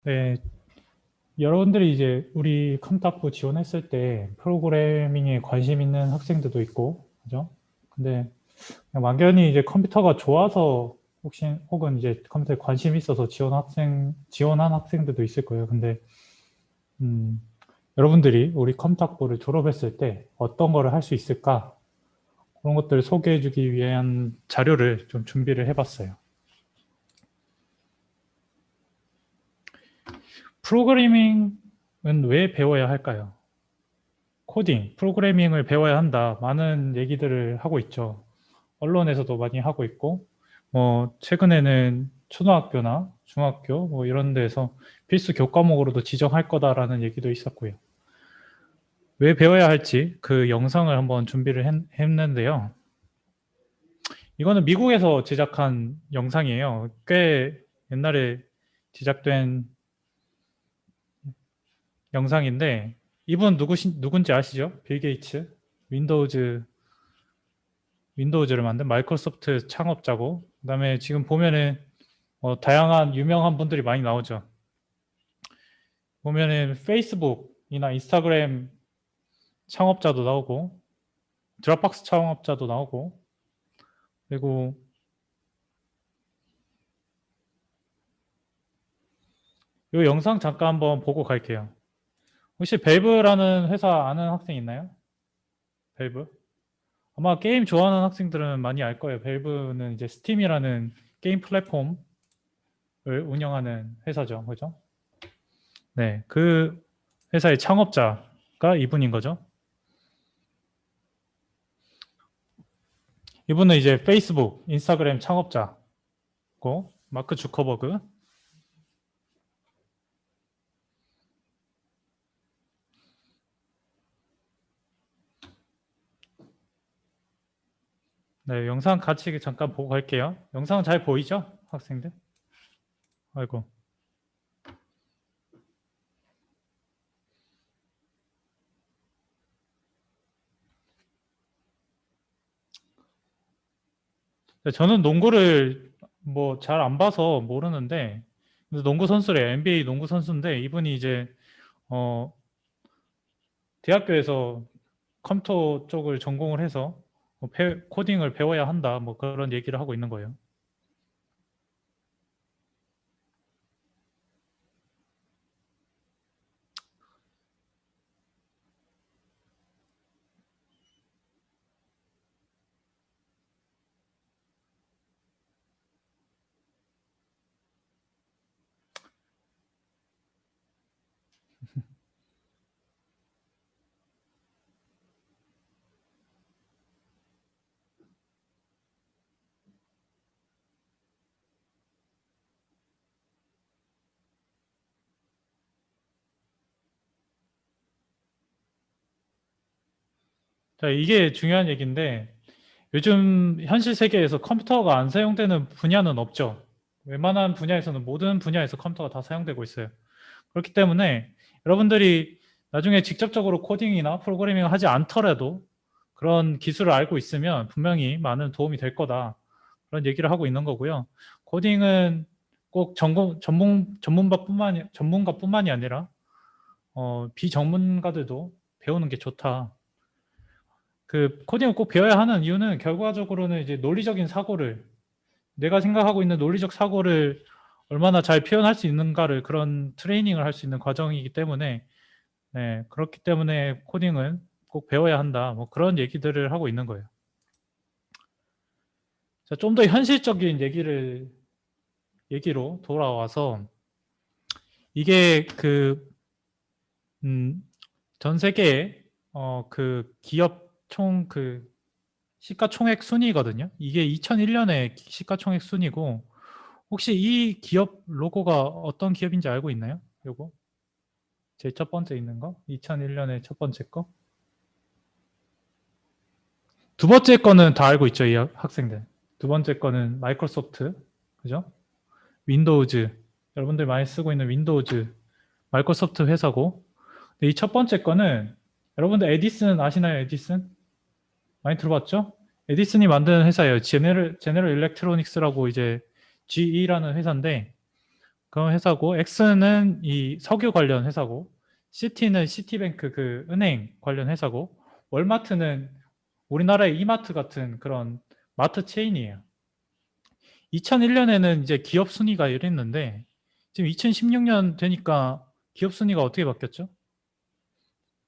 네, 여러분들이 이제 우리 컴탁부 지원했을 때 프로그래밍에 관심 있는 학생들도 있고, 그죠? 근데 그냥 막연히 이제 컴퓨터가 좋아서 혹은 이제 컴퓨터에 관심이 있어서 지원한 학생들도 있을 거예요. 근데, 음, 여러분들이 우리 컴탁부를 졸업했을 때 어떤 거를 할 수 있을까? 그런 것들을 소개해 주기 위한 자료를 좀 준비를 해봤어요. 프로그래밍은 왜 배워야 할까요? 코딩, 프로그래밍을 배워야 한다. 많은 얘기들을 하고 있죠. 언론에서도 많이 하고 있고, 뭐, 최근에는 초등학교나 중학교, 뭐, 이런 데서 필수 교과목으로도 지정할 거다라는 얘기도 있었고요. 왜 배워야 할지 그 영상을 한번 준비를 했는데요. 이거는 미국에서 제작한 영상이에요. 꽤 옛날에 제작된 영상인데, 이분 누군지 아시죠? 빌 게이츠. 윈도우즈 윈도우즈를 만든 마이크로소프트 창업자고, 그다음에 지금 보면은 다양한 유명한 분들이 많이 나오죠. 보면은 페이스북이나 인스타그램 창업자도 나오고, 드랍박스 창업자도 나오고, 그리고 이 영상 잠깐 한번 보고 갈게요. 혹시 밸브라는 회사 아는 학생 있나요? 밸브? 아마 게임 좋아하는 학생들은 많이 알 거예요. 밸브는 이제 스팀이라는 게임 플랫폼을 운영하는 회사죠. 그죠? 네, 그 회사의 창업자가 이분인 거죠. 이분은 이제 페이스북, 인스타그램 창업자고 마크 주커버그. 네, 영상 같이 잠깐 보고 갈게요. 영상 잘 보이죠? 학생들? 아이고. 네, 저는 농구를 뭐 잘 안 봐서 모르는데, 근데 농구 선수래. NBA 농구 선수인데, 이분이 이제 어 대학교에서 컴퓨터 쪽을 전공을 해서 코딩을 배워야 한다, 뭐 그런 얘기를 하고 있는 거예요. 자, 이게 중요한 얘기인데, 요즘 현실 세계에서 컴퓨터가 안 사용되는 분야는 없죠. 웬만한 분야에서는 모든 분야에서 컴퓨터가 다 사용되고 있어요. 그렇기 때문에 여러분들이 나중에 직접적으로 코딩이나 프로그래밍을 하지 않더라도 그런 기술을 알고 있으면 분명히 많은 도움이 될 거다. 그런 얘기를 하고 있는 거고요. 코딩은 꼭 전문가뿐만이 아니라 비전문가들도 배우는 게 좋다. 그 코딩을 꼭 배워야 하는 이유는 결과적으로는 이제 논리적인 사고를, 내가 생각하고 있는 논리적 사고를 얼마나 잘 표현할 수 있는가를, 그런 트레이닝을 할 수 있는 과정이기 때문에, 네, 그렇기 때문에 코딩은 꼭 배워야 한다. 뭐 그런 얘기들을 하고 있는 거예요. 자, 좀 더 현실적인 얘기로 돌아와서, 이게 음, 전 세계의 그 기업 총 시가총액 순위거든요. 이게 2001년에 시가총액 순위고, 혹시 이 기업 로고가 어떤 기업인지 알고 있나요? 요거 제일 첫 번째 있는 거, 2001년에 첫 번째 거. 두 번째 거는 다 알고 있죠, 이 학생들. 두 번째 거는 마이크로소프트, 그죠? 윈도우즈, 여러분들 많이 쓰고 있는 윈도우즈, 마이크로소프트 회사고, 이 첫 번째 거는, 여러분들 에디슨 아시나요? 에디슨? 많이 들어봤죠? 에디슨이 만드는 회사예요. 제네럴 일렉트로닉스라고, 이제 GE라는 회사인데, 그런 회사고, X는 이 석유 관련 회사고, C티는 시티뱅크 그 은행 관련 회사고, 월마트는 우리나라의 이마트 같은 그런 마트 체인이에요. 2001년에는 이제 기업 순위가 이랬는데 지금 2016년 되니까 기업 순위가 어떻게 바뀌었죠?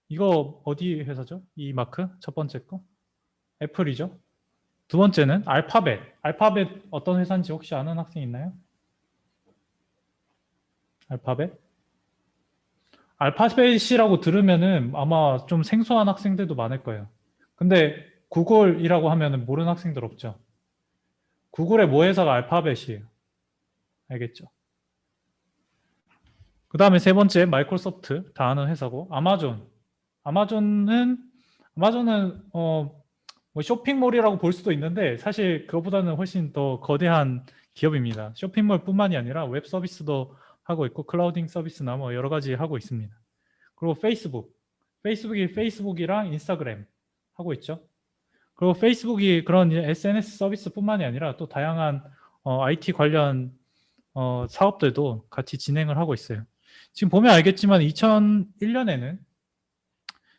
이거 어디 회사죠? 이 마크? 첫 번째 거? 애플이죠. 두 번째는 알파벳. 알파벳 어떤 회사인지 혹시 아는 학생 있나요? 알파벳? 알파벳이라고 들으면은 아마 좀 생소한 학생들도 많을 거예요. 근데 구글이라고 하면은 모르는 학생들 없죠. 구글의 모 회사가 알파벳이에요. 알겠죠? 그 다음에 세 번째 마이크로소프트 다 아는 회사고 아마존. 아마존은 아마존은 뭐 쇼핑몰이라고 볼 수도 있는데 사실 그거보다는 훨씬 더 거대한 기업입니다. 쇼핑몰뿐만이 아니라 웹 서비스도 하고 있고 클라우딩 서비스나 뭐 여러 가지 하고 있습니다. 그리고 페이스북. 페이스북이 페이스북이랑 인스타그램 하고 있죠. 그리고 페이스북이 그런 이제 SNS 서비스뿐만이 아니라 또 다양한 IT 관련 사업들도 같이 진행을 하고 있어요. 지금 보면 알겠지만 2001년에는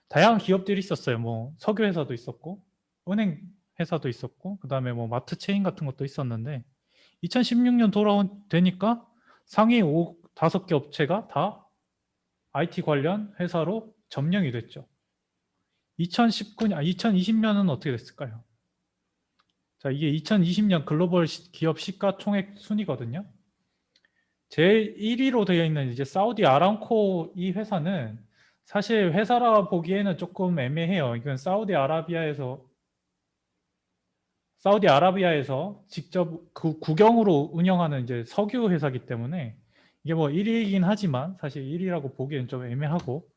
다양한 기업들이 있었어요. 뭐 석유 회사도 있었고 은행 회사도 있었고 그다음에 뭐 마트 체인 같은 것도 있었는데 2016년 되니까 상위 5개 업체가 다 IT 관련 회사로 점령이 됐죠. 2020년은 어떻게 됐을까요? 자, 이게 2020년 글로벌 기업 시가총액 순위거든요. 제1위로 되어 있는 이제 사우디 아람코 이 회사는 사실 회사라 보기에는 조금 애매해요. 이건 사우디아라비아에서 직접 그 국영으로 운영하는 이제 석유 회사이기 때문에 이게 뭐 1위이긴 하지만 사실 1위라고 보기엔 좀 애매하고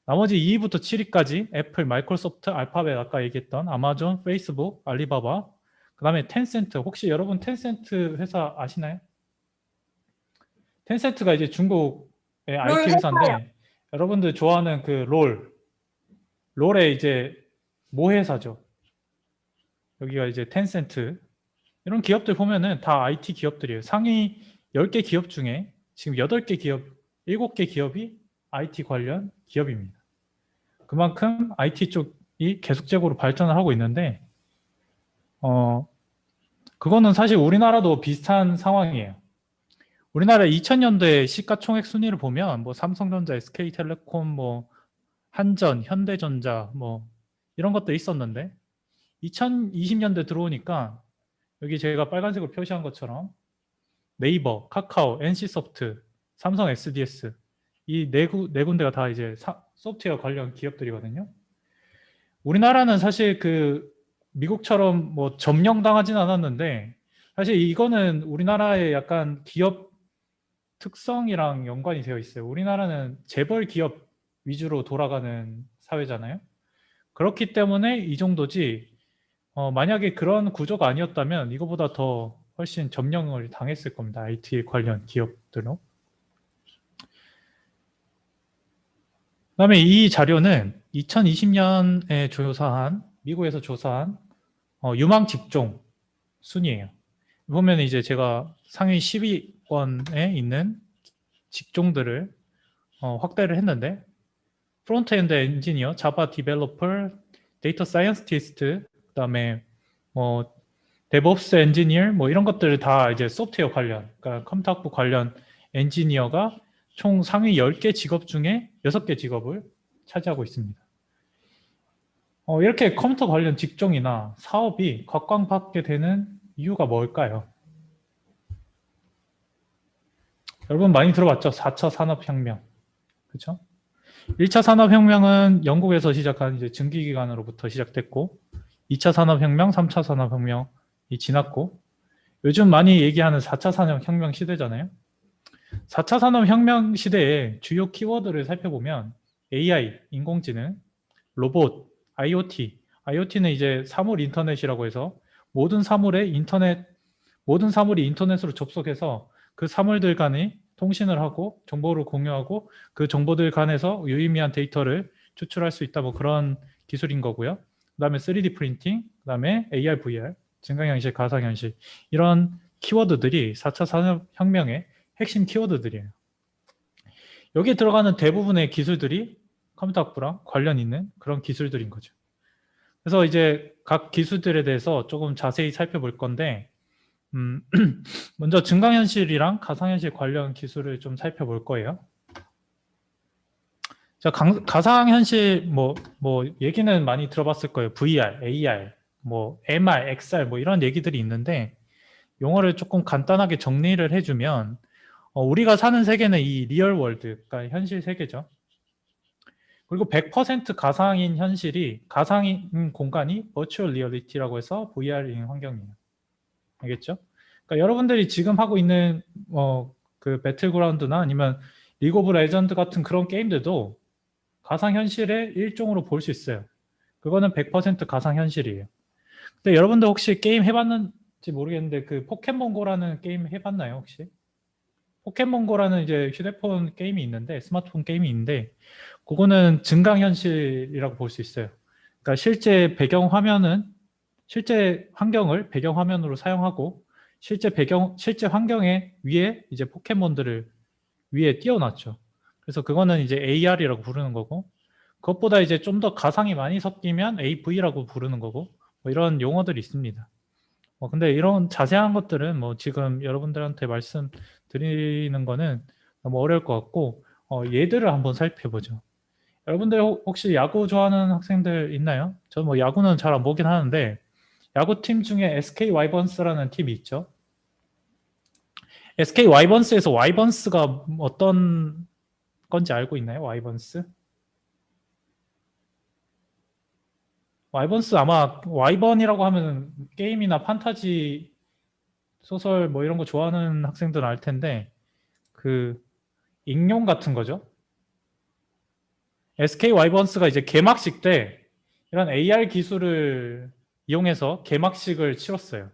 나머지 2위부터 7위까지 애플, 마이크로소프트, 알파벳 아까 얘기했던 아마존, 페이스북, 알리바바 그 다음에 텐센트 혹시 여러분 텐센트 회사 아시나요? 텐센트가 이제 중국의 IT 회사인데 여러분들 좋아하는 그 롤의 이제 모회사죠. 여기가 이제 텐센트 이런 기업들 보면은 다 IT 기업들이에요. 상위 10개 기업 중에 지금 8개 기업, 7개 기업이 IT 관련 기업입니다. 그만큼 IT 쪽이 계속적으로 발전을 하고 있는데 그거는 사실 우리나라도 비슷한 상황이에요. 우리나라 2000년대 시가총액 순위를 보면 뭐 삼성전자, SK텔레콤, 뭐 한전, 현대전자 뭐 이런 것도 있었는데 2020년대 들어오니까 여기 제가 빨간색으로 표시한 것처럼 네이버, 카카오, NC소프트, 삼성 SDS 이 네 군데가 다 이제 소프트웨어 관련 기업들이거든요. 우리나라는 사실 그 미국처럼 뭐 점령당하진 않았는데 사실 이거는 우리나라의 약간 기업 특성이랑 연관이 되어 있어요. 우리나라는 재벌 기업 위주로 돌아가는 사회잖아요. 그렇기 때문에 이 정도지 만약에 그런 구조가 아니었다면 이거보다 더 훨씬 점령을 당했을 겁니다. IT 관련 기업들로. 그다음에 이 자료는 2020년에 미국에서 조사한 유망 직종 순이에요. 보면 이제 제가 상위 10위권에 있는 직종들을 확대를 했는데 프론트엔드 엔지니어, 자바 디벨로퍼, 데이터 사이언티스트, 그다음에 뭐 데브옵스 엔지니어 뭐 이런 것들을 다 이제 소프트웨어 관련, 그러니까 컴퓨터 학부 관련 엔지니어가 총 상위 10개 직업 중에 6개 직업을 차지하고 있습니다. 이렇게 컴퓨터 관련 직종이나 사업이 각광받게 되는 이유가 뭘까요? 여러분 많이 들어봤죠? 4차 산업혁명. 그렇죠? 1차 산업혁명은 영국에서 시작한 이제 증기기관으로부터 시작됐고 2차 산업혁명, 3차 산업혁명이 지났고 요즘 많이 얘기하는 4차 산업혁명 시대잖아요. 4차 산업혁명 시대의 주요 키워드를 살펴보면 AI, 인공지능, 로봇, IoT. IoT는 이제 사물 인터넷이라고 해서 모든 사물이 인터넷으로 접속해서 그 사물들 간에 통신을 하고 정보를 공유하고 그 정보들 간에서 유의미한 데이터를 추출할 수 있다 뭐 그런 기술인 거고요. 그다음에 3D 프린팅, 그다음에 AR, VR, 증강현실, 가상현실 이런 키워드들이 4차 산업혁명의 핵심 키워드들이에요. 여기에 들어가는 대부분의 기술들이 컴퓨터 학부랑 관련 있는 그런 기술들인 거죠. 그래서 이제 각 기술들에 대해서 조금 자세히 살펴볼 건데, 먼저 증강현실이랑 가상현실 관련 기술을 좀 살펴볼 거예요. 자, 가상현실 뭐 얘기는 많이 들어봤을 거예요. VR, AR, 뭐 MR, XR 뭐 이런 얘기들이 있는데 용어를 조금 간단하게 정리를 해주면 우리가 사는 세계는 이 리얼 월드, 그러니까 현실 세계죠. 그리고 100% 가상인 현실이 가상인 공간이 버추얼 리얼리티라고 해서 VR인 환경이에요. 알겠죠? 그러니까 여러분들이 지금 하고 있는 그 배틀그라운드나 아니면 리그 오브 레전드 같은 그런 게임들도 가상현실의 일종으로 볼 수 있어요. 그거는 100% 가상현실이에요. 근데 여러분들 혹시 게임 해봤는지 모르겠는데 그 포켓몬고라는 게임 해봤나요 혹시? 포켓몬고라는 이제 휴대폰 게임이 있는데 스마트폰 게임이 있는데 그거는 증강현실이라고 볼 수 있어요. 그러니까 실제 배경 화면은 실제 환경을 배경 화면으로 사용하고 실제 환경에 위에 이제 포켓몬들을 위에 띄워놨죠. 그래서 그거는 이제 AR이라고 부르는 거고 그것보다 이제 좀 더 가상이 많이 섞이면 AV라고 부르는 거고 뭐 이런 용어들이 있습니다. 근데 이런 자세한 것들은 뭐 지금 여러분들한테 말씀드리는 거는 너무 어려울 것 같고 예들을 한번 살펴보죠. 여러분들 혹시 야구 좋아하는 학생들 있나요? 저는 뭐 야구는 잘 안 보긴 하는데 야구팀 중에 SK 와이번스라는 팀이 있죠. SK 와이번스에서 와이번스가 어떤 건지 알고 있나요? 와이번스? 와이번스 아마 와이번이라고 하면 게임이나 판타지 소설 뭐 이런 거 좋아하는 학생들은 알 텐데 그 익룡 같은 거죠. SK 와이번스가 이제 개막식 때 이런 AR 기술을 이용해서 개막식을 치렀어요.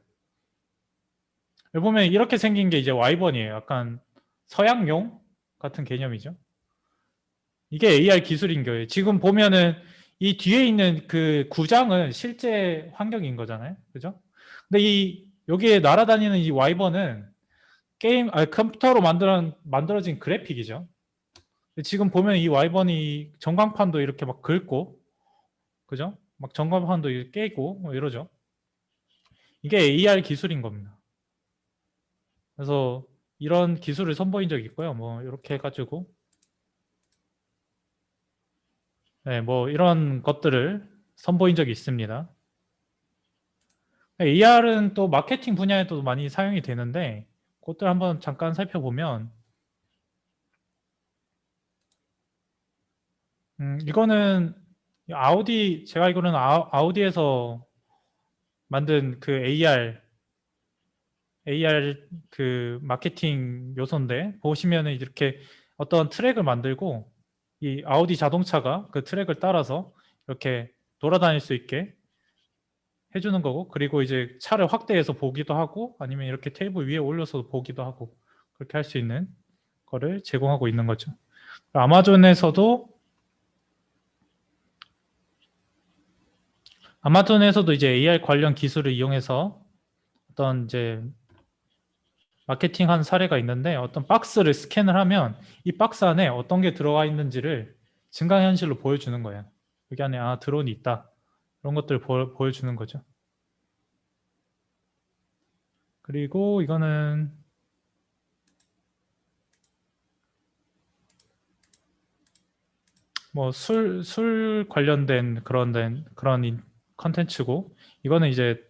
여기 보면 이렇게 생긴 게 이제 와이번이에요. 약간 서양용 같은 개념이죠. 이게 AR 기술인 거예요. 지금 보면은 이 뒤에 있는 그 구장은 실제 환경인 거잖아요. 그죠? 근데 이 여기에 날아다니는 이 와이번은 컴퓨터로 만들어진 그래픽이죠. 지금 보면 이 와이번이 전광판도 이렇게 막 긁고, 그죠? 막 전광판도 이렇게 깨고 뭐 이러죠. 이게 AR 기술인 겁니다. 그래서 이런 기술을 선보인 적이 있고요. 뭐 이렇게 해가지고 네, 뭐 이런 것들을 선보인 적이 있습니다. AR은 또 마케팅 분야에도 많이 사용이 되는데 그것들 한번 잠깐 살펴보면 이거는 제가 알기로는 아우디에서 만든 그 AR 그 마케팅 요소인데 보시면은 이렇게 어떤 트랙을 만들고 이 아우디 자동차가 그 트랙을 따라서 이렇게 돌아다닐 수 있게 해주는 거고 그리고 이제 차를 확대해서 보기도 하고 아니면 이렇게 테이블 위에 올려서 보기도 하고 그렇게 할 수 있는 거를 제공하고 있는 거죠. 아마존에서도 이제 AR 관련 기술을 이용해서 어떤 이제 마케팅한 사례가 있는데 어떤 박스를 스캔을 하면 이 박스 안에 어떤 게 들어가 있는지를 증강현실로 보여주는 거예요. 여기 안에 드론이 있다. 그런 것들을 보여주는 거죠. 그리고 이거는 뭐 술 관련된 그런 컨텐츠고 이거는 이제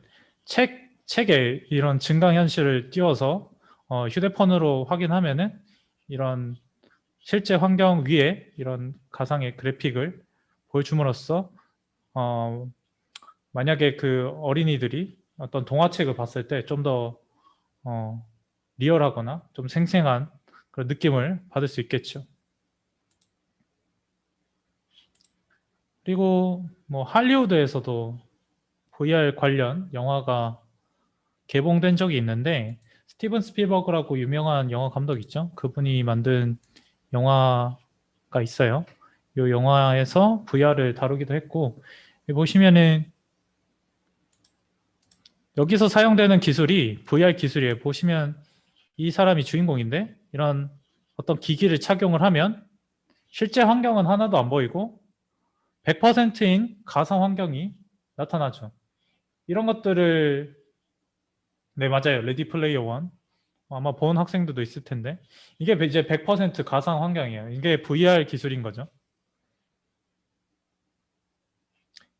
책에 이런 증강현실을 띄워서 휴대폰으로 확인하면은 이런 실제 환경 위에 이런 가상의 그래픽을 보여줌으로써 어, 만약에 그 어린이들이 어떤 동화책을 봤을 때 좀 더 리얼하거나 좀 생생한 그런 느낌을 받을 수 있겠죠. 그리고 뭐 할리우드에서도 VR 관련 영화가 개봉된 적이 있는데 스티븐 스필버그라고 유명한 영화 감독 있죠? 그분이 만든 영화가 있어요. 이 영화에서 VR을 다루기도 했고 여기 보시면은 여기서 사용되는 기술이 VR 기술이에요. 보시면 이 사람이 주인공인데 이런 어떤 기기를 착용을 하면 실제 환경은 하나도 안 보이고 100%인 가상 환경이 나타나죠. 이런 것들을 네, 맞아요. 레디 플레이어 원. 아마 본 학생들도 있을 텐데 이게 이제 100% 가상 환경이에요. 이게 VR 기술인 거죠.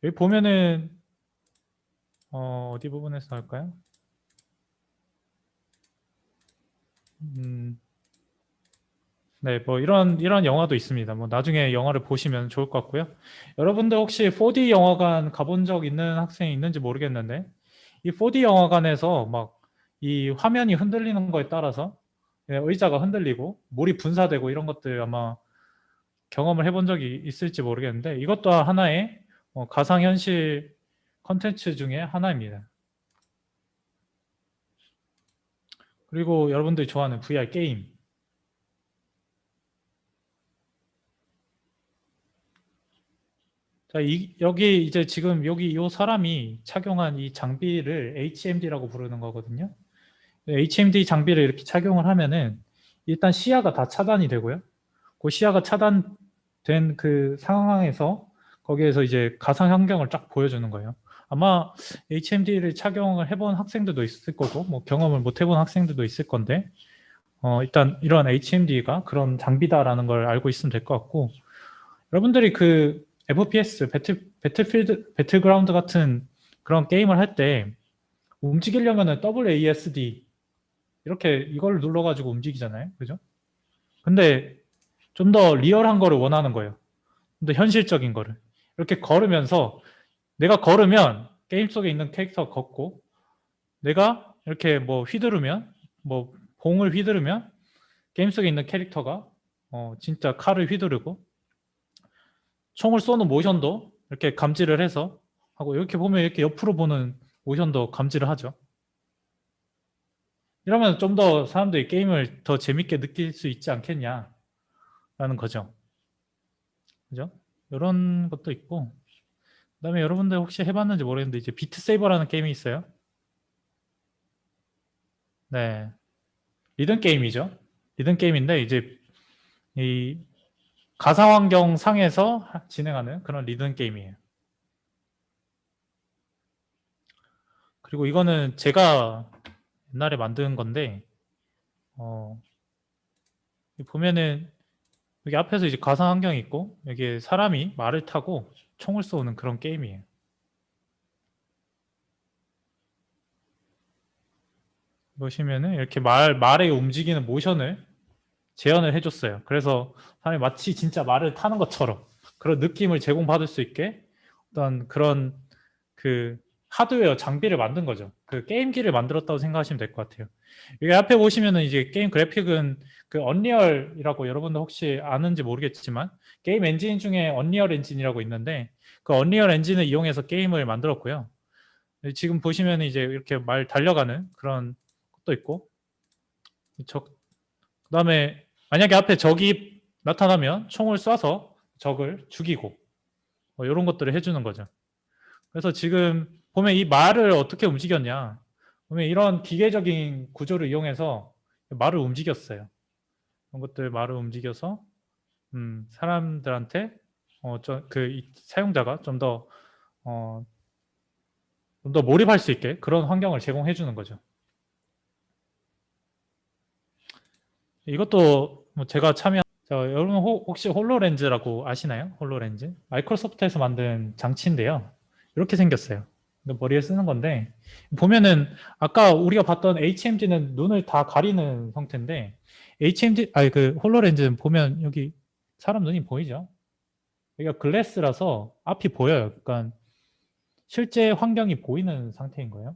여기 보면은 어디 부분에서 할까요? 네, 뭐 이런 영화도 있습니다. 뭐 나중에 영화를 보시면 좋을 것 같고요. 여러분들 혹시 4D 영화관 가본 적 있는 학생이 있는지 모르겠는데 이 4D 영화관에서 막 이 화면이 흔들리는 거에 따라서 의자가 흔들리고 물이 분사되고 이런 것들 아마 경험을 해본 적이 있을지 모르겠는데 이것도 하나의 가상현실 컨텐츠 중에 하나입니다. 그리고 여러분들이 좋아하는 VR 게임. 자, 여기 이제 지금 여기 이 사람이 착용한 이 장비를 HMD라고 부르는 거거든요. HMD 장비를 이렇게 착용을 하면은 일단 시야가 다 차단이 되고요. 그 시야가 차단된 그 상황에서 거기에서 이제 가상 환경을 쫙 보여주는 거예요. 아마 HMD를 착용을 해본 학생들도 있을 거고, 뭐 경험을 못 해본 학생들도 있을 건데, 일단 이런 HMD가 그런 장비다라는 걸 알고 있으면 될 것 같고, 여러분들이 그 FPS, 배틀그라운드 같은 그런 게임을 할 때 움직이려면은 WASD 이렇게 이걸 눌러가지고 움직이잖아요. 그죠? 근데 좀 더 리얼한 거를 원하는 거예요. 좀 더 현실적인 거를. 이렇게 걸으면서 내가 걸으면 게임 속에 있는 캐릭터가 걷고 내가 이렇게 뭐 휘두르면 뭐 봉을 휘두르면 게임 속에 있는 캐릭터가 진짜 칼을 휘두르고 총을 쏘는 모션도 이렇게 감지를 해서 하고 이렇게 보면 이렇게 옆으로 보는 모션도 감지를 하죠. 이러면 좀 더 사람들이 게임을 더 재밌게 느낄 수 있지 않겠냐라는 거죠. 그죠? 이런 것도 있고 그다음에 여러분들 혹시 해봤는지 모르겠는데 이제 비트 세이버라는 게임이 있어요. 네, 리듬 게임이죠. 리듬 게임인데 이제 이 가상환경 상에서 진행하는 그런 리듬 게임이에요. 그리고 이거는 제가 옛날에 만든 건데 어, 보면은 여기 앞에서 이제 가상환경이 있고 여기에 사람이 말을 타고 총을 쏘는 그런 게임이에요. 보시면은 이렇게 말의 움직이는 모션을 재현을 해줬어요. 그래서 사람이 마치 진짜 말을 타는 것처럼 그런 느낌을 제공받을 수 있게 어떤 그런 그 하드웨어 장비를 만든 거죠. 그 게임기를 만들었다고 생각하시면 될 것 같아요. 여기 앞에 보시면은 이제 게임 그래픽은 그 언리얼이라고 여러분들 혹시 아는지 모르겠지만 게임 엔진 중에 언리얼 엔진이라고 있는데 그 언리얼 엔진을 이용해서 게임을 만들었고요. 지금 보시면 이제 이렇게 말 달려가는 그런 것도 있고 그다음에 만약에 앞에 적이 나타나면 총을 쏴서 적을 죽이고 이런 것들을 해주는 거죠. 그래서 지금 보면 이 말을 어떻게 움직였냐 보면 이런 기계적인 구조를 이용해서 말을 움직였어요. 그런 것들 말을 움직여서 사람들한테 그 사용자가 좀 더 몰입할 수 있게 그런 환경을 제공해 주는 거죠. 이것도 뭐 제가 여러분 혹시 홀로렌즈라고 아시나요? 홀로렌즈? 마이크로소프트에서 만든 장치인데요. 이렇게 생겼어요. 머리에 쓰는 건데 보면은 아까 우리가 봤던 HMD는 눈을 다 가리는 형태인데 아니 그 홀로렌즈는 보면 여기 사람 눈이 보이죠? 여기가 글래스라서 앞이 보여요. 그러니까 실제 환경이 보이는 상태인 거예요.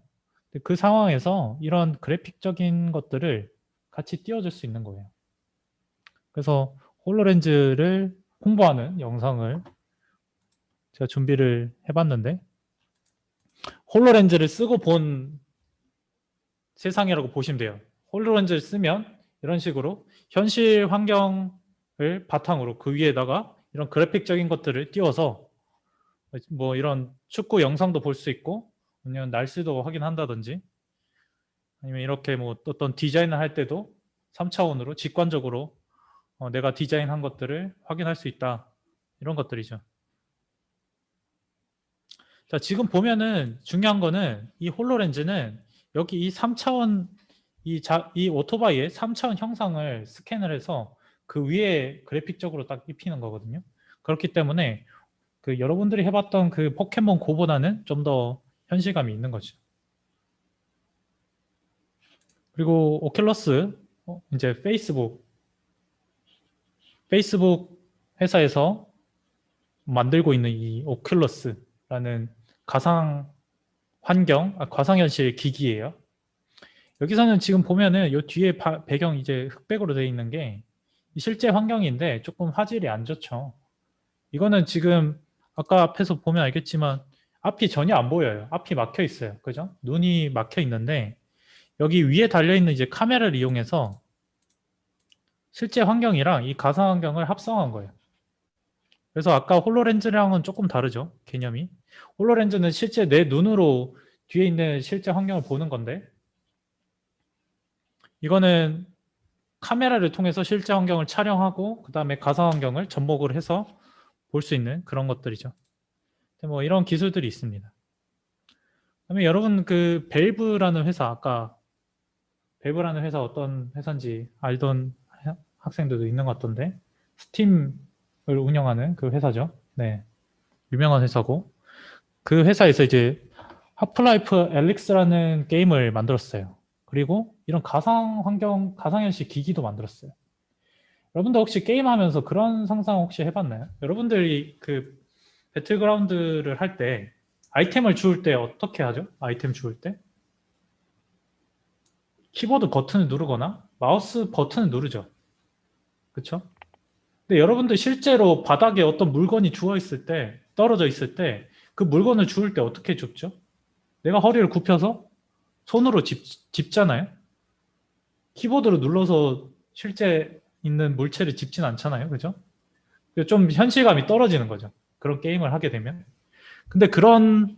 그 상황에서 이런 그래픽적인 것들을 같이 띄워줄 수 있는 거예요. 그래서 홀로렌즈를 홍보하는 영상을 제가 준비를 해봤는데 홀로렌즈를 쓰고 본 세상이라고 보시면 돼요. 홀로렌즈를 쓰면 이런 식으로 현실 환경을 바탕으로 그 위에다가 이런 그래픽적인 것들을 띄워서 뭐 이런 축구 영상도 볼 수 있고 아니면 날씨도 확인한다든지 아니면 이렇게 뭐 어떤 디자인을 할 때도 3차원으로 직관적으로 내가 디자인한 것들을 확인할 수 있다. 이런 것들이죠. 자, 지금 보면은 중요한 거는 이 홀로렌즈는 여기 이 3차원 이 오토바이의 3차원 형상을 스캔을 해서 그 위에 그래픽적으로 딱 입히는 거거든요. 그렇기 때문에 그 여러분들이 해봤던 그 포켓몬 고보다는 좀 더 현실감이 있는 거죠. 그리고 오큘러스 이제 페이스북 회사에서 만들고 있는 이 오큘러스라는 가상현실 기기예요. 여기서는 지금 보면은 요 뒤에 배경 이제 흑백으로 되어 있는 게 실제 환경인데 조금 화질이 안 좋죠. 이거는 지금 아까 앞에서 보면 알겠지만 앞이 전혀 안 보여요. 앞이 막혀 있어요. 그죠? 눈이 막혀 있는데 여기 위에 달려 있는 이제 카메라를 이용해서 실제 환경이랑 이 가상 환경을 합성한 거예요. 그래서 아까 홀로렌즈랑은 조금 다르죠. 개념이. 홀로렌즈는 실제 내 눈으로 뒤에 있는 실제 환경을 보는 건데 이거는 카메라를 통해서 실제 환경을 촬영하고 그 다음에 가상 환경을 접목을 해서 볼 수 있는 그런 것들이죠. 뭐 이런 기술들이 있습니다. 그다음에 여러분 그 벨브라는 회사 아까 벨브라는 회사 어떤 회사인지 알던 학생들도 있는 것 같던데 스팀을 운영하는 그 회사죠. 네, 유명한 회사고 그 회사에서 이제 하프라이프 엘릭스라는 게임을 만들었어요. 그리고 이런 가상 환경, 가상현실 기기도 만들었어요. 여러분들 혹시 게임하면서 그런 상상 혹시 해봤나요? 여러분들이 그 배틀그라운드를 할 때 아이템을 주울 때 어떻게 하죠? 아이템 주울 때? 키보드 버튼을 누르거나 마우스 버튼을 누르죠. 그쵸? 근데 여러분들 실제로 바닥에 어떤 물건이 주워 있을 때, 떨어져 있을 때, 그 물건을 주울 때 어떻게 줍죠? 내가 허리를 굽혀서 손으로 짚잖아요? 키보드로 눌러서 실제 있는 물체를 짚진 않잖아요. 그죠? 좀 현실감이 떨어지는 거죠. 그런 게임을 하게 되면. 근데 그런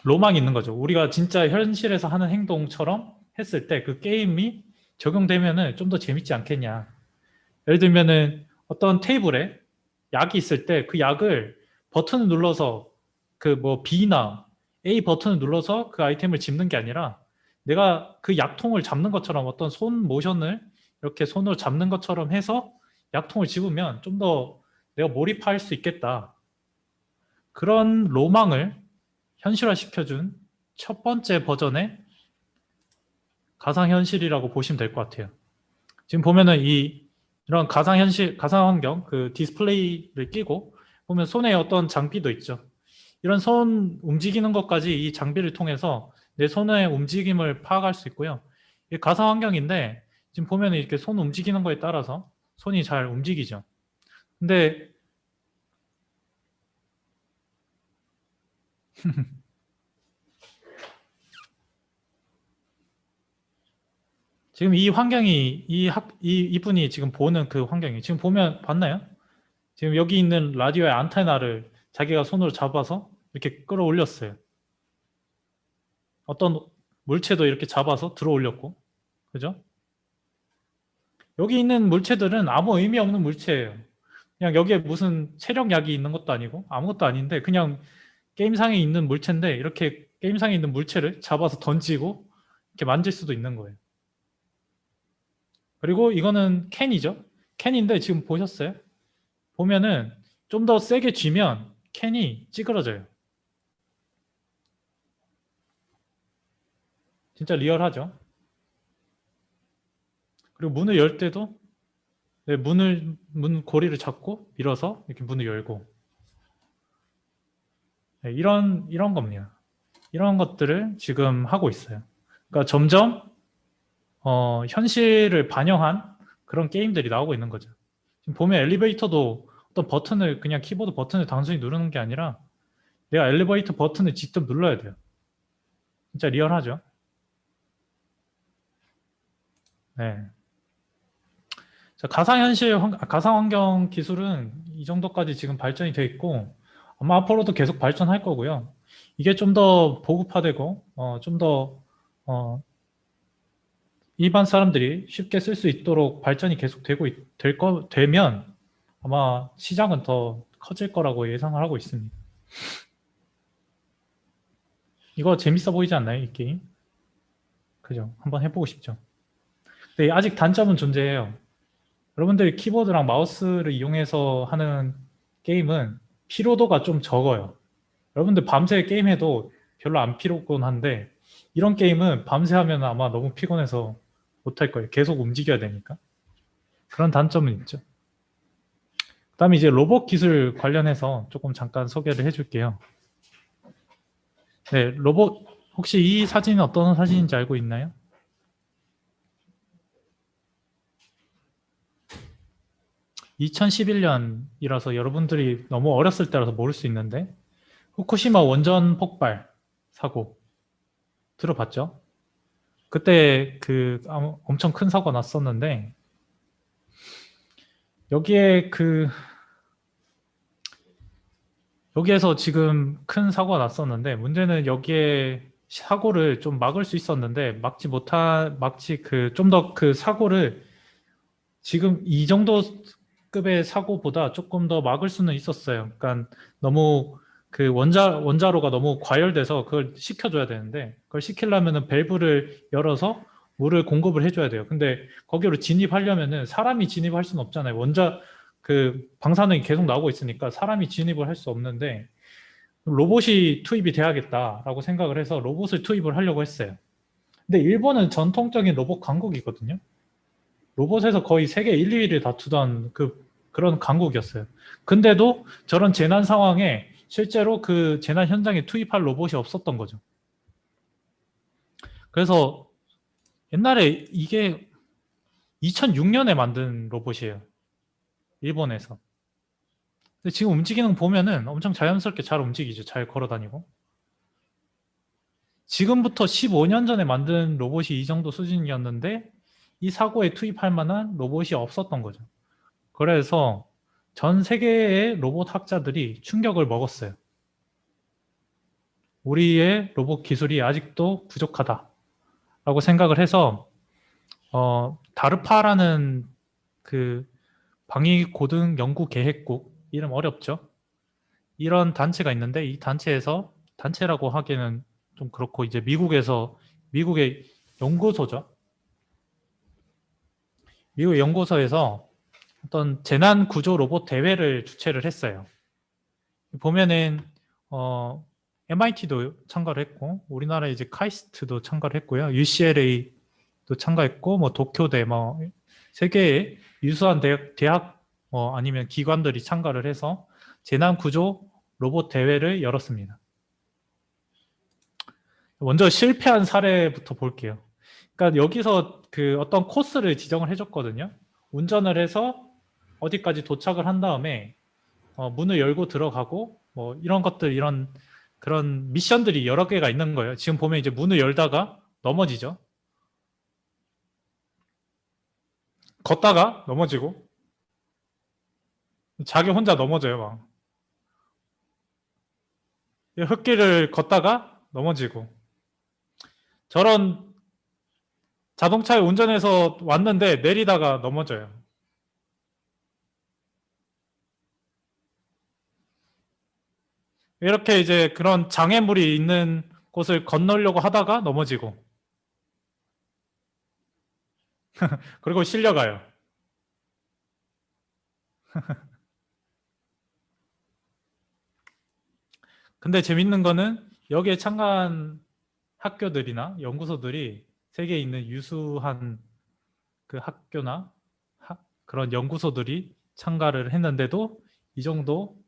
로망이 있는 거죠. 우리가 진짜 현실에서 하는 행동처럼 했을 때 그 게임이 적용되면은 좀 더 재밌지 않겠냐. 예를 들면은 어떤 테이블에 약이 있을 때 그 약을 버튼을 눌러서 그 뭐 B나 A 버튼을 눌러서 그 아이템을 집는 게 아니라 내가 그 약통을 잡는 것처럼 어떤 손 모션을 이렇게 손으로 잡는 것처럼 해서 약통을 집으면 좀 더 내가 몰입할 수 있겠다. 그런 로망을 현실화시켜준 첫 번째 버전의 가상현실이라고 보시면 될 것 같아요. 지금 보면은 이런 가상현실, 가상환경, 그 디스플레이를 끼고 보면 손에 어떤 장비도 있죠. 이런 손 움직이는 것까지 이 장비를 통해서 내 손의 움직임을 파악할 수 있고요. 이 가상환경인데 지금 보면 이렇게 손 움직이는 거에 따라서 손이 잘 움직이죠. 근데 지금 이 환경이 이분이 지금 보는 그 환경이 지금 보면 봤나요? 지금 여기 있는 라디오의 안테나를 자기가 손으로 잡아서 이렇게 끌어올렸어요. 어떤 물체도 이렇게 잡아서 들어 올렸고, 그죠? 여기 있는 물체들은 아무 의미 없는 물체예요. 그냥 여기에 무슨 체력약이 있는 것도 아니고 아무것도 아닌데 그냥 게임상에 있는 물체인데 이렇게 게임상에 있는 물체를 잡아서 던지고 이렇게 만질 수도 있는 거예요. 그리고 이거는 캔이죠. 캔인데 지금 보셨어요? 보면은 좀 더 세게 쥐면 캔이 찌그러져요. 진짜 리얼하죠. 그리고 문을 열 때도 네, 문 고리를 잡고 밀어서 이렇게 문을 열고 네, 이런 겁니다. 이런 것들을 지금 하고 있어요. 그러니까 점점 현실을 반영한 그런 게임들이 나오고 있는 거죠. 지금 보면 엘리베이터도 어떤 버튼을 그냥 키보드 버튼을 단순히 누르는 게 아니라 내가 엘리베이터 버튼을 직접 눌러야 돼요. 진짜 리얼하죠. 네. 자, 가상환경 기술은 이 정도까지 지금 발전이 돼 있고 아마 앞으로도 계속 발전할 거고요. 이게 좀 더 보급화되고 좀 더 일반 사람들이 쉽게 쓸 수 있도록 발전이 계속 되면 아마 시장은 더 커질 거라고 예상을 하고 있습니다. 이거 재밌어 보이지 않나요, 이 게임? 그죠? 한번 해보고 싶죠. 근데 아직 단점은 존재해요. 여러분들이 키보드랑 마우스를 이용해서 하는 게임은 피로도가 좀 적어요. 여러분들 밤새 게임해도 별로 안 피곤 한데 이런 게임은 밤새 하면 아마 너무 피곤해서 못할 거예요. 계속 움직여야 되니까. 그런 단점은 있죠. 그다음에 이제 로봇 기술 관련해서 조금 잠깐 소개를 해줄게요. 네, 로봇 혹시 이 사진은 어떤 사진인지 알고 있나요? 2011년이라서 여러분들이 너무 어렸을 때라서 모를 수 있는데 후쿠시마 원전 폭발 사고 들어봤죠? 그때 엄청 큰 사고가 났었는데 여기에 여기에서 지금 큰 사고가 났었는데 문제는 여기에 사고를 좀 막을 수 있었는데 막지 좀 더 그 사고를 지금 이 정도 급의 사고보다 조금 더 막을 수는 있었어요. 그러니까 너무 원자로가 너무 과열돼서 그걸 식혀줘야 되는데 그걸 식히려면은 밸브를 열어서 물을 공급을 해줘야 돼요. 근데 거기로 진입하려면은 사람이 진입할 수는 없잖아요. 방사능이 계속 나오고 있으니까 사람이 진입을 할 수 없는데 로봇이 투입이 돼야겠다라고 생각을 해서 로봇을 투입을 하려고 했어요. 근데 일본은 전통적인 로봇 강국이거든요. 로봇에서 거의 세계 1, 2위를 다투던 그런 강국이었어요. 근데도 저런 재난 상황에 실제로 그 재난 현장에 투입할 로봇이 없었던 거죠. 그래서 옛날에 이게 2006년에 만든 로봇이에요. 일본에서. 근데 지금 움직이는 거 보면은 엄청 자연스럽게 잘 움직이죠. 잘 걸어 다니고. 지금부터 15년 전에 만든 로봇이 이 정도 수준이었는데 이 사고에 투입할 만한 로봇이 없었던 거죠. 그래서 전 세계의 로봇 학자들이 충격을 먹었어요. 우리의 로봇 기술이 아직도 부족하다라고 생각을 해서 다르파라는 그 방위고등 연구계획국 이름 어렵죠? 이런 단체가 있는데 이 단체라고 하기에는 좀 그렇고 이제 미국의 연구소죠. 미국 연구소에서 어떤 재난 구조 로봇 대회를 주최를 했어요. 보면은 MIT도 참가를 했고 우리나라 이제 카이스트도 참가를 했고요. UCLA도 참가했고 뭐 도쿄대 뭐 세계의 유수한 대학 아니면 기관들이 참가를 해서 재난 구조 로봇 대회를 열었습니다. 먼저 실패한 사례부터 볼게요. 그러니까 여기서 어떤 코스를 지정을 해줬거든요. 운전을 해서 어디까지 도착을 한 다음에 문을 열고 들어가고 뭐 이런 그런 미션들이 여러 개가 있는 거예요. 지금 보면 이제 문을 열다가 넘어지죠. 걷다가 넘어지고 자기 혼자 넘어져요. 막 흙길을 걷다가 넘어지고 저런 자동차를 운전해서 왔는데 내리다가 넘어져요. 이렇게 이제 그런 장애물이 있는 곳을 건너려고 하다가 넘어지고 그리고 실려가요. 근데 재밌는 거는 여기에 참가한 학교들이나 연구소들이 세계에 있는 유수한 그 학교나 그런 연구소들이 참가를 했는데도 이 정도,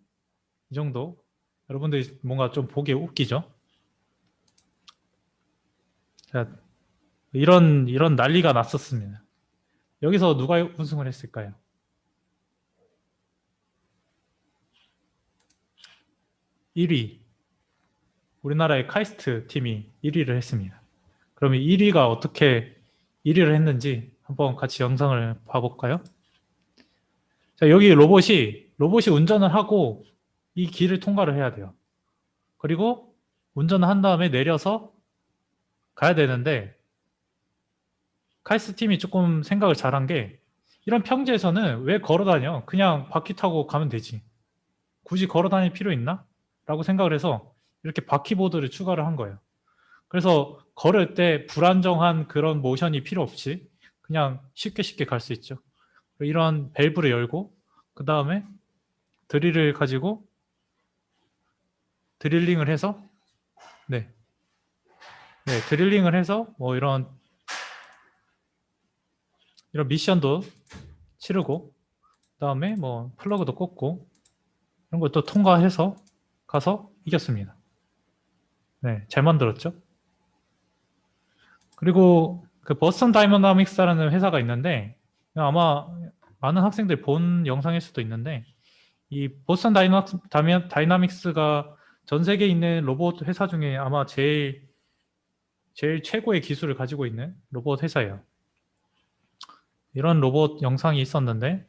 이 정도 여러분들이 뭔가 좀 보기에 웃기죠? 자, 이런 난리가 났었습니다. 여기서 누가 우승을 했을까요? 1위. 우리나라의 카이스트 팀이 1위를 했습니다. 그러면 1위가 어떻게 1위를 했는지 한번 같이 영상을 봐볼까요? 자, 여기 로봇이 운전을 하고 이 길을 통과를 해야 돼요. 그리고 운전을 한 다음에 내려서 가야 되는데 카이스트 팀이 조금 생각을 잘한 게 이런 평지에서는 왜 걸어 다녀? 그냥 바퀴 타고 가면 되지. 굳이 걸어 다닐 필요 있나? 라고 생각을 해서 이렇게 바퀴보드를 추가를 한 거예요. 그래서 걸을 때 불안정한 그런 모션이 필요 없이 그냥 쉽게 쉽게 갈 수 있죠. 이런 밸브를 열고 그 다음에 드릴을 가지고 드릴링을 해서 네, 네 드릴링을 해서 뭐 이런 미션도 치르고 그다음에 뭐 플러그도 꽂고 이런 것도 통과해서 가서 이겼습니다. 네, 잘 만들었죠. 그리고 그 버스턴 다이나믹스라는 회사가 있는데 아마 많은 학생들 본 영상일 수도 있는데 이 보스턴 다이나믹스가 전 세계에 있는 로봇 회사 중에 아마 제일 최고의 기술을 가지고 있는 로봇 회사예요. 이런 로봇 영상이 있었는데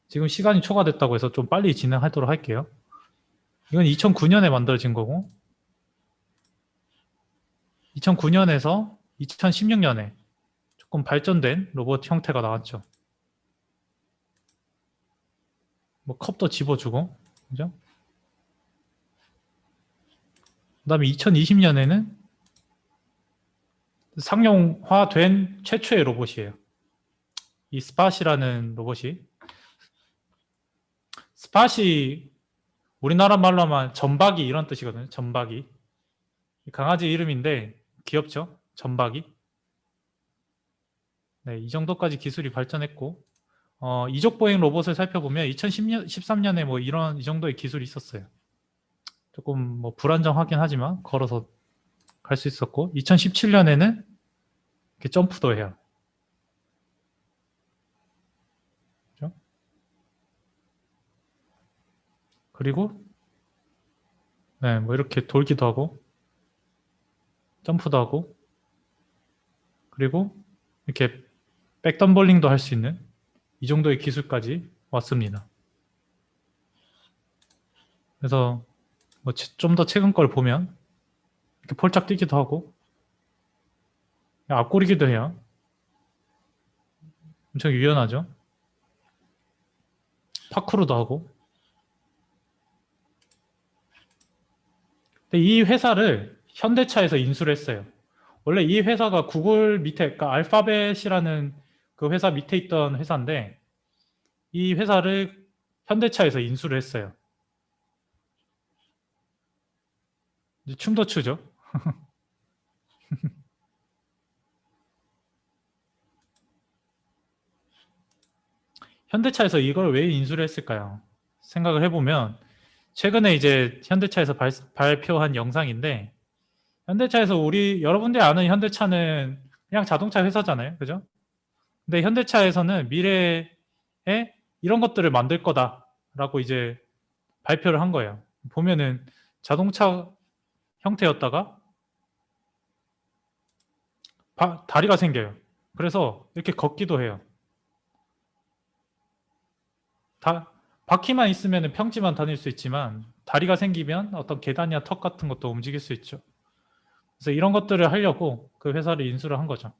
지금 시간이 초과됐다고 해서 좀 빨리 진행하도록 할게요. 이건 2009년에 만들어진 거고 2009년에서 2016년에 조금 발전된 로봇 형태가 나왔죠. 뭐 컵도 집어주고 그죠? 그 다음에 2020년에는 상용화된 최초의 로봇이에요. 이 스팟이라는 로봇이 스팟이 우리나라 말로 하면 점박이 이런 뜻이거든요. 점박이 강아지 이름인데 귀엽죠? 점박이. 네, 이 정도까지 기술이 발전했고 이족 보행 로봇을 살펴보면 2013년에 뭐 이런 이 정도의 기술이 있었어요. 조금 뭐 불안정하긴 하지만 걸어서 갈 수 있었고 2017년에는 이렇게 점프도 해요. 그렇죠? 그리고 네, 뭐 이렇게 돌기도 하고 점프도 하고 그리고 이렇게 백덤블링도 할 수 있는 이 정도의 기술까지 왔습니다. 그래서 뭐 좀 더 최근 걸 보면 이렇게 폴짝 뛰기도 하고 앞구리기도 해요. 엄청 유연하죠. 파크로도 하고. 근데 이 회사를 현대차에서 인수를 했어요. 원래 이 회사가 구글 밑에, 그러니까 알파벳이라는 그 회사 밑에 있던 회사인데 이 회사를 현대차에서 인수를 했어요. 이제 춤도 추죠. 현대차에서 이걸 왜 인수를 했을까요? 생각을 해보면 최근에 이제 현대차에서 발표한 영상인데 현대차에서 여러분들이 아는 현대차는 그냥 자동차 회사잖아요. 그죠? 근데 현대차에서는 미래에 이런 것들을 만들 거다라고 이제 발표를 한 거예요. 보면은 자동차 형태였다가 다리가 생겨요. 그래서 이렇게 걷기도 해요. 바퀴만 있으면 평지만 다닐 수 있지만 다리가 생기면 어떤 계단이나 턱 같은 것도 움직일 수 있죠. 그래서 이런 것들을 하려고 그 회사를 인수를 한 거죠.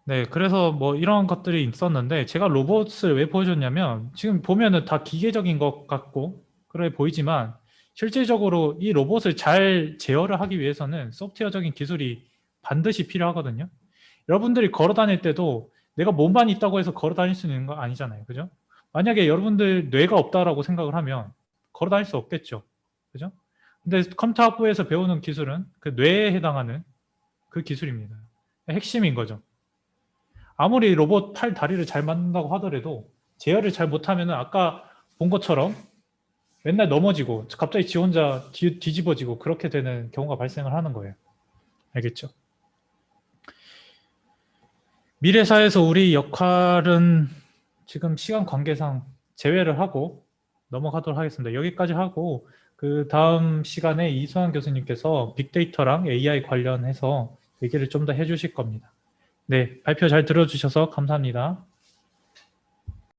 네, 그래서 뭐 이런 것들이 있었는데 제가 로봇을 왜 보여줬냐면 지금 보면은 다 기계적인 것 같고 그래 보이지만 실질적으로 이 로봇을 잘 제어를 하기 위해서는 소프트웨어적인 기술이 반드시 필요하거든요. 여러분들이 걸어 다닐 때도 내가 몸만 있다고 해서 걸어 다닐 수 있는 거 아니잖아요. 그죠? 만약에 여러분들 뇌가 없다라고 생각을 하면 걸어 다닐 수 없겠죠. 그죠? 근데 컴퓨터 학부에서 배우는 기술은 그 뇌에 해당하는 그 기술입니다. 핵심인 거죠. 아무리 로봇 팔 다리를 잘 만든다고 하더라도 제어를 잘 못하면 아까 본 것처럼 맨날 넘어지고 갑자기 지 혼자 뒤집어지고 그렇게 되는 경우가 발생을 하는 거예요. 알겠죠? 미래사에서 우리 역할은 지금 시간 관계상 제외를 하고 넘어가도록 하겠습니다. 여기까지 하고 그 다음 시간에 이수환 교수님께서 빅데이터랑 AI 관련해서 얘기를 좀 더 해주실 겁니다. 네, 발표 잘 들어주셔서 감사합니다.